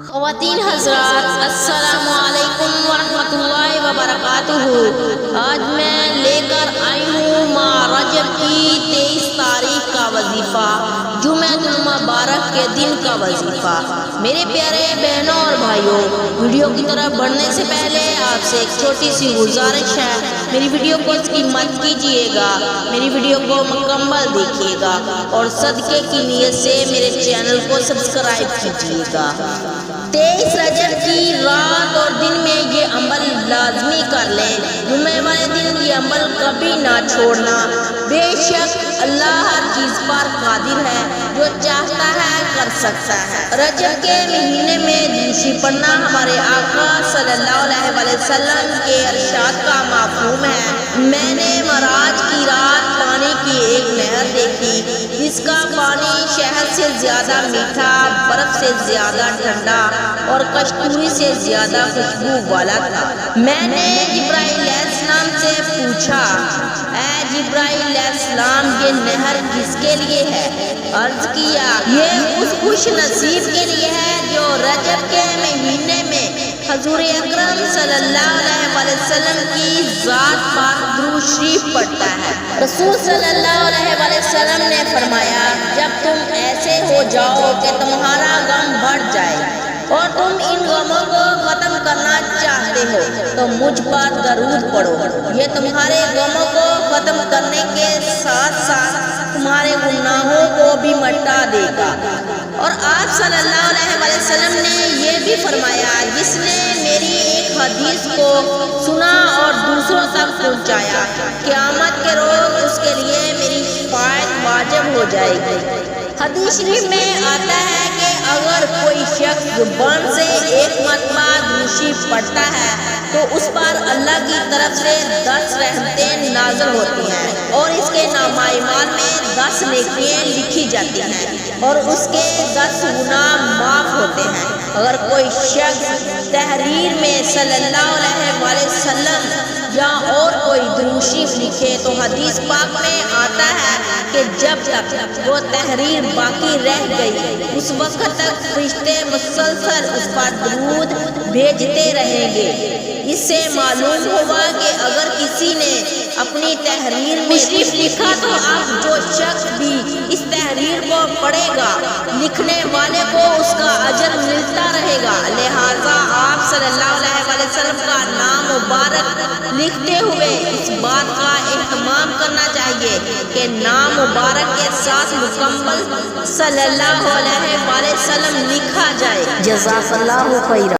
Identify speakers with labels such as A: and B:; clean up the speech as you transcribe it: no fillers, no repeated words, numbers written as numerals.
A: خواتین حضرات، السلام علیکم ورحمۃ اللہ وبرکاتہ۔ آج میں لے کر آئی ہوں ماہ رجب کی 23 تاریخ کا وظیفہ، جمعۃ المبارک کے دن کا وظیفہ۔ میرے پیارے بہنوں اور بھائیوں، ویڈیو کی طرف بڑھنے سے پہلے آپ سے ایک چھوٹی سی گزارش ہے، میری ویڈیو کو اسکپ مت کیجیے گا، میری ویڈیو کو مکمل دیکھیے گا اور صدقے کی نیت سے میرے چینل کو سبسکرائب کیجیے گا۔ 23 رجب کی رات اور دن میں یہ عمل لازمی کر لیں، جمعے والے دن یہ عمل کبھی نہ چھوڑنا۔ بے شک اللہ ہر چیز پر قادر ہے، جو چاہتا ہے کر سکتا ہے۔ رجب کے مہینے میں دوشی پڑھنا ہمارے آقا صلی اللہ علیہ وسلم کے ارشاد کا مفہوم ہے۔ میں نے معراج کی رات پانی کی ایک نہر دیکھی، جس کا پانی شہد سے زیادہ میٹھا، برف سے زیادہ ٹھنڈا اور کستوری سے زیادہ خوشبو والا تھا۔ میں نے جبرائیل علیہ السلام سے پوچھا، اے جبرائیل علیہ السلام، یہ نہر کس کے لیے ہے؟ عرض کیا، یہ اس خوش نصیب کے لیے ہے جو رجب کے مہینے میں حضور اکرم صلی اللہ علیہ وسلم کی ذات پر درود شریف پڑھتا ہے۔ رسول صلی اللہ علیہ وسلم نے فرمایا، جب تم ایسے ہو جاؤ کہ تمہارا غم بڑھ جائے اور تم ان غموں کو ختم کرنا چاہتے ہو تو مجھ پر درود پڑھو، یہ تمہارے غموں کو ختم کرنے کے ساتھ ساتھ تمہارے گناہوں کو بھی مٹا دے گا۔ اور آپ صلی اللہ علیہ وسلم نے یہ بھی فرمایا، جس نے میری ایک حدیث کو سنا اور دوسروں تک پہنچایا، قیامت کے روز اس کے لیے میری شفاعت واجب ہو جائے گی۔ حدیث شریف میں آتا ہے کہ اگر کوئی شخص زبان سے ایک مرتبہ درود شریف پڑھتا ہے تو اس پر اللہ کی طرف سے 10 رحمتیں نازل ہوتی ہیں اور اس کے نامہ اعمال میں 10 نیکیاں لکھی جاتی ہیں اور اس کے 10 گناہ معاف ہوتے ہیں۔ اگر کوئی شخص تحریر میں صلی اللہ علیہ وسلم یا اور کوئی درود شریف لکھے تو حدیث پاک میں آتا ہے کہ جب تک وہ تحریر باقی رہ گئی، اس وقت تک فرشتے مسلسل اس پر درود بھیجتے رہیں گے۔ اس سے معلوم ہوا کہ اگر کسی نے اپنی تحریر میں شریف لکھا تو اب جو شخص بھی اس تحریر کو پڑھے گا، لکھنے والے کو اس کا اجر ملتا رہے گا۔ لہٰذا آپ صلی اللہ علیہ وسلم کا نام مبارک لکھتے ہوئے اس بات کا اہتمام کرنا چاہیے کہ نام مبارک کے ساتھ مکمل صلی اللہ علیہ وسلم لکھا جائے۔ جزاک اللہ خیرا۔